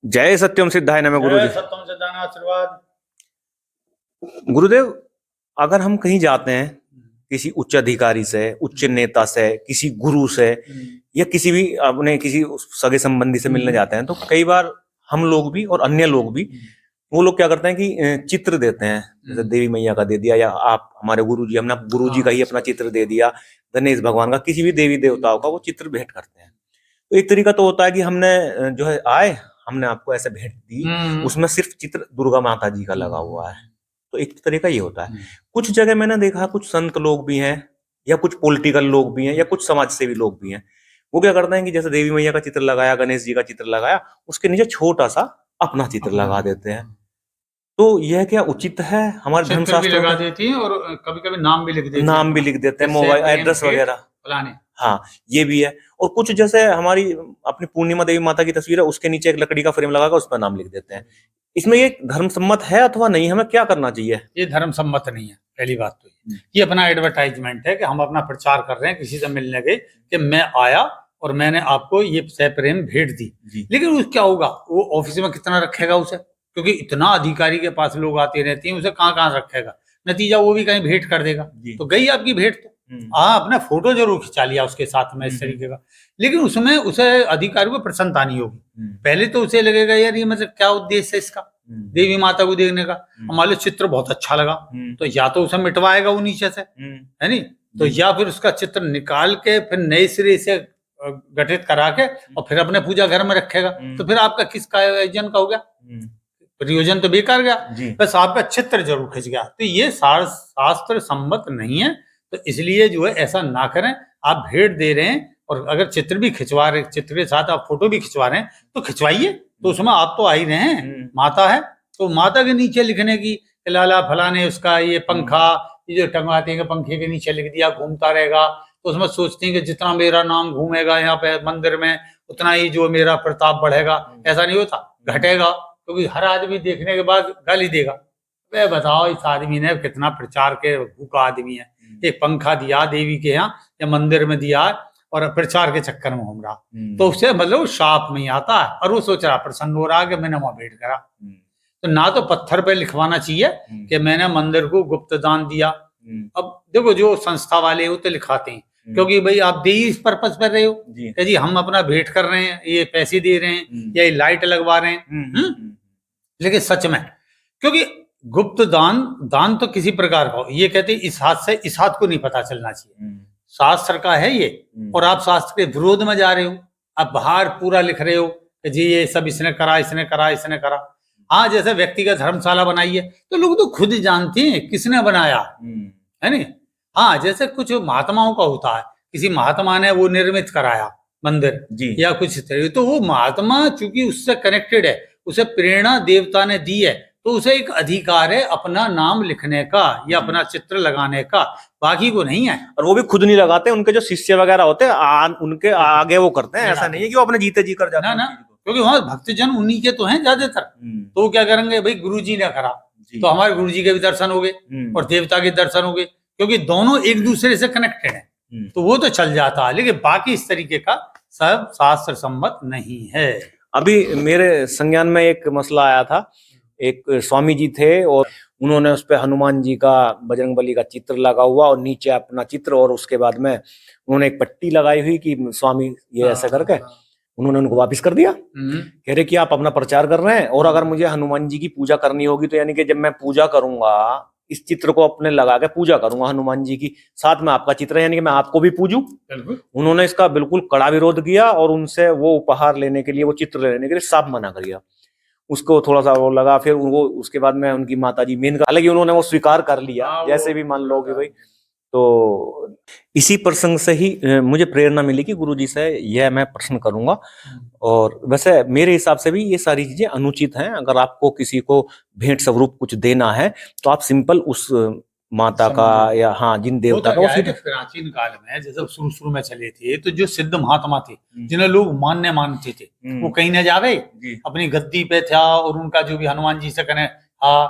जय सत्यम सिद्धाय नमः गुरुजी। सत्यम सिद्धाय आशीर्वाद। गुरुदेव, अगर हम कहीं जाते हैं किसी उच्च अधिकारी से, उच्च नेता से, किसी गुरु से या किसी भी अपने किसी सगे संबंधी से मिलने जाते हैं, तो कई बार हम लोग भी और अन्य लोग भी वो लोग क्या करते हैं कि चित्र देते हैं, जैसे देवी मैया का दे दिया, या आप हमारे गुरुजी, हमने गुरुजी का ही अपना चित्र दे दिया, गणेश भगवान का, किसी भी देवी देवताओं का वो चित्र भेंट करते हैं। तो एक तरीका तो होता है कि हमने जो है हमने आपको ऐसे भेंट दी, उसमें सिर्फ चित्र दुर्गा माता जी का लगा हुआ है, तो एक तरीका ये होता है। कुछ जगह मैंने देखा कुछ संत लोग भी हैं या कुछ पॉलिटिकल लोग भी हैं या कुछ समाज सेवी लोग भी हैं, वो क्या करते हैं कि जैसे देवी मैया का चित्र लगाया, गणेश जी का चित्र लगाया, उसके नीचे छोटा सा अपना चित्र लगा देते हैं। तो यह क्या उचित है? हमारे धर्मशास्त्र लगा देती है और कभी-कभी नाम भी लिख देते हैं, नाम भी लिख देते हैं, मोबाइल एड्रेस वगैरह फलाने। हाँ, ये भी है। और कुछ जैसे हमारी अपनी पूर्णिमा देवी माता की तस्वीर है, उसके नीचे एक लकड़ी का फ्रेम लगाकर उस पर नाम लिख देते हैं। इसमें ये धर्म सम्मत है अथवा नहीं? हमें क्या करना चाहिए? ये धर्म सम्मत नहीं है। पहली बात तो ये अपना एडवर्टाइजमेंट है कि हम अपना प्रचार कर रहे हैं किसी से मिलने के, कि मैं आया और मैंने आपको ये प्रेम भेंट दी। लेकिन उस क्या होगा, वो ऑफिस में कितना रखेगा उसे, क्योंकि इतना अधिकारी के पास लोग आते रहते हैं, उसे कहाँ कहाँ रखेगा, नतीजा वो भी कहीं भेंट कर देगा, तो गई आपकी भेंट। तो हाँ, अपना फोटो जरूर खिंचा लिया उसके साथ में इस तरीके का, लेकिन उसमें उसे अधिकारी को प्रसन्नता नहीं होगी। पहले तो उसे लगेगा यार ये मतलब क्या उद्देश्य है इसका देवी माता को देखने का। मान लो चित्र बहुत अच्छा लगा तो या तो उसे मिटवाएगा वो नीचे से, है नहीं, तो या फिर उसका चित्र निकाल के फिर नए सिरे से गठित करा के और फिर अपने पूजा घर में रखेगा। तो फिर आपका किसका आयोजन का हो गया, प्रयोजन तो बेकार गया, बस आपका चित्र जरूर खिंच गया। तो ये शास्त्र सम्मत नहीं है, तो इसलिए जो है ऐसा ना करें। आप भेंट दे रहे हैं और अगर चित्र भी खिंचवा रहे, चित्र के साथ आप फोटो भी खिंचवा रहे हैं तो खिंचवाइए, तो उसमें आप तो आ ही रहे हैं, माता है तो माता के नीचे लिखने की लाला फलाने उसका ये पंखा, ये जो टंगवाते हैं पंखे के नीचे लिख दिया घूमता रहेगा, तो उसमें सोचते हैं कि जितना मेरा नाम घूमेगा यहाँ पे मंदिर में उतना ही जो मेरा प्रताप बढ़ेगा। ऐसा नहीं होता, घटेगा, क्योंकि हर आदमी देखने के बाद गाली देगा। वे बताओ इस आदमी ने कितना प्रचार के भूखा आदमी है, एक पंखा दिया देवी के यहाँ या मंदिर में दिया और प्रचार के चक्कर में घूम रहा, तो उससे मतलब शाप में आता है और वो सोच रहा प्रसन्न हो रहा कि मैंने वहां भेंट करा। तो ना तो पत्थर पे लिखवाना चाहिए कि मैंने मंदिर को गुप्त दान दिया। अब देखो जो संस्था वाले वो तो लिखाते हैं, क्योंकि भाई आप दे इस पर्पज पर रहे हो कि जी हम अपना भेंट कर रहे हैं, ये पैसे दे रहे हैं या ये लाइट लगवा रहे हैं। लेकिन सच में क्योंकि गुप्त दान तो किसी प्रकार का हो, ये कहते इस हाथ से इस हाथ को नहीं पता चलना चाहिए, शास्त्र का है ये, और आप शास्त्र के विरोध में जा रहे हो। आप बाहर पूरा लिख रहे हो कि जी ये सब इसने करा इसने करा इसने करा। हाँ, जैसे व्यक्तिगत धर्मशाला बनाई है तो लोग तो खुद जानते हैं किसने बनाया, है नहीं। हाँ, जैसे कुछ महात्माओं का होता है, किसी महात्मा ने वो निर्मित कराया मंदिर या कुछ तरह, तो वो महात्मा चूंकि उससे कनेक्टेड है, उसे प्रेरणा देवता ने दी है, तो उसे एक अधिकार है अपना नाम लिखने का या अपना चित्र लगाने का, बाकी को नहीं है। और वो भी खुद नहीं लगाते, उनके जो शिष्य वगैरह होते हैं उनके आगे वो करते हैं। ऐसा नहीं है कि वो अपने जीते जी कर जाते हैं, क्योंकि वहां भक्तजन उन्हीं के तो हैं ज्यादातर। तो क्या करेंगे, भाई गुरुजी ने करा तो हमारे गुरुजी के भी दर्शन हो गए और देवता के दर्शन हो गए, क्योंकि दोनों एक दूसरे से कनेक्टेड है, तो वो तो चल जाता है। लेकिन बाकी इस तरीके का सब शास्त्र सम्मत नहीं है। अभी मेरे संज्ञान में एक मसला आया था, एक स्वामी जी थे और उन्होंने उस पे हनुमान जी का, बजरंगबली का चित्र लगा हुआ और नीचे अपना चित्र, और उसके बाद में उन्होंने एक पट्टी लगाई हुई कि स्वामी ये ऐसा करके उन्होंने उनको वापस कर दिया। कह रहे कि आप अपना प्रचार कर रहे हैं और अगर मुझे हनुमान जी की पूजा करनी होगी तो यानी कि जब मैं पूजा करूंगा इस चित्र को अपने लगा के पूजा करूंगा हनुमान जी की, साथ में आपका चित्र है, यानी कि मैं आपको भी पूजूं। उन्होंने इसका बिल्कुल कड़ा विरोध किया और उनसे वो उपहार लेने के लिए, वो चित्र लेने के लिए साफ मना कर दिया। उसको थोड़ा सा वो लगा, फिर वो उसके बाद में उनकी माता जी मेन, हालांकि उन्होंने वो स्वीकार कर लिया, जैसे भी मान लो कि भाई। तो इसी प्रसंग से ही मुझे प्रेरणा मिली कि गुरुजी से यह मैं प्रश्न करूंगा। और वैसे मेरे हिसाब से भी ये सारी चीजें अनुचित हैं। अगर आपको किसी को भेंट स्वरूप कुछ देना है तो आप सिंपल उस माता का या हाँ जिन देवता का, प्राचीन काल में जैसे शुरू में चले थे तो जो सिद्ध महात्मा थे जिन्हें लोग मानते थे, वो कहीं न जावे, अपनी गद्दी पे था और उनका जो भी हनुमान जी से कने, हाँ,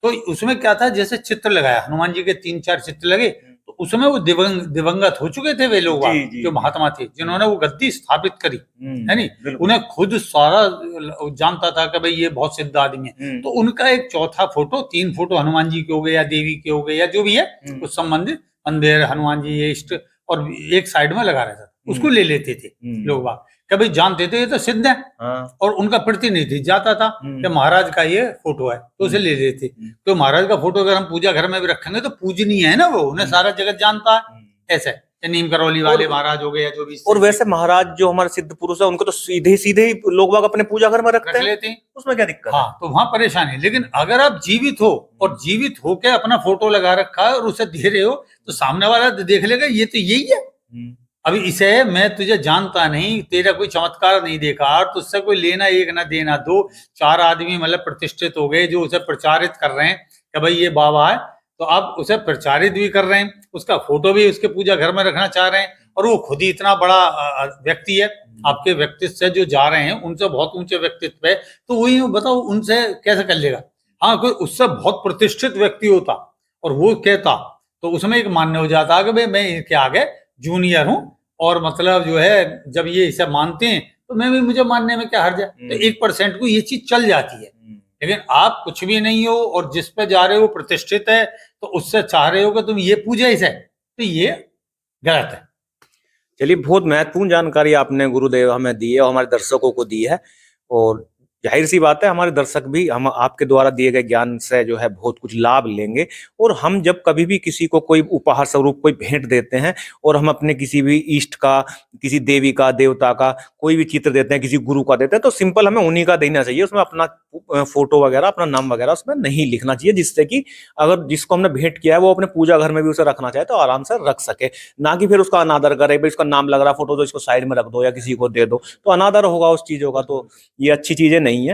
तो उसमें क्या था, जैसे चित्र लगाया हनुमान जी के 3-4 चित्र लगे, तो उसमें वो दिवंगत हो चुके थे वे लोग जी, जी, जो जी। महात्मा थे जिन्होंने वो गद्दी स्थापित करी, है नहीं। बिल्कुल। उन्हें खुद सारा जानता था कि भाई ये बहुत सिद्ध आदमी है। तो उनका एक चौथा फोटो, 3 फोटो हनुमान जी के हो गए या देवी के हो गए या जो भी है उस संबंधित, मंदिर, हनुमान जी, ये इष्ट, और एक साइड में लगा रहता था, उसको ले लेते थे लोग बाग। कभी जानते थे ये तो सिद्ध है, और उनका प्रतिनिधि जाता था कि महाराज का ये फोटो है, तो उसे ले लेते। तो महाराज का फोटो अगर हम पूजा घर में भी रखेंगे तो पूजनीय है ना, वो उन्हें सारा जगत जानता है। ऐसे नीम करौली वाले महाराज हो गए या जो भी। और वैसे महाराज जो हमारे सिद्ध पुरुष है उनको तो सीधे सीधे ही लोग बाग अपने पूजा घर में रख रखते हैं, लेते हैं, उसमें क्या दिक्कत है? हाँ, तो वहां परेशानी। लेकिन अगर आप जीवित हो और जीवित होके अपना फोटो लगा रखा है और उसे दे रहे हो, तो सामने वाला देख लेगा ये तो यही है। अभी इसे मैं तुझे जानता नहीं, तेरा कोई चमत्कार नहीं देखा, और तुझसे कोई लेना एक ना देना, 2-4 आदमी मतलब प्रतिष्ठित हो गए जो उसे प्रचारित कर रहे हैं कि भाई ये बाबा है, तो आप उसे प्रचारित भी कर रहे हैं, उसका फोटो भी उसके पूजा घर में रखना चाह रहे हैं, और वो खुद ही इतना बड़ा व्यक्ति है, आपके व्यक्तित्व से जो जा रहे हैं उनसे बहुत ऊंचे व्यक्तित्व है, तो वही बताओ उनसे कैसे कर लेगा। हाँ, कोई उससे बहुत प्रतिष्ठित व्यक्ति होता और वो कहता तो उसमें एक मान्य हो जाता कि भाई मैं इनके आगे जूनियर हूं, और मतलब जो है जब ये इसे मानते हैं तो मैं भी, मुझे मानने में क्या हर्ज है। तो 1% को ये चीज चल जाती है। लेकिन आप कुछ भी नहीं हो और जिस पे जा रहे हो प्रतिष्ठित है, तो उससे चाह रहे हो कि तुम ये पूजा इसे, तो ये गलत है। चलिए, बहुत महत्वपूर्ण जानकारी आपने गुरुदेव हमें दी है और हमारे दर्शकों को दी है, और जाहिर सी बात है हमारे दर्शक भी हम आपके द्वारा दिए गए ज्ञान से जो है बहुत कुछ लाभ लेंगे। और हम जब कभी भी किसी को कोई उपहार स्वरूप कोई भेंट देते हैं, और हम अपने किसी भी इष्ट का, किसी देवी का, देवता का कोई भी चित्र देते हैं, किसी गुरु का देते हैं, तो सिंपल हमें उन्हीं का देना चाहिए, उसमें अपना फोटो वगैरह, अपना नाम वगैरह उसमें नहीं लिखना चाहिए, जिससे कि अगर जिसको हमने भेंट किया है वो अपने पूजा घर में भी उसे रखना चाहे तो आराम से रख सके, ना कि फिर उसका अनादर करे, भाई उसका नाम लग रहा फोटो तो इसको साइड में रख दो या किसी को दे दो, तो अनादर होगा उस चीजों का, तो ये अच्छी चीजें नहीं है।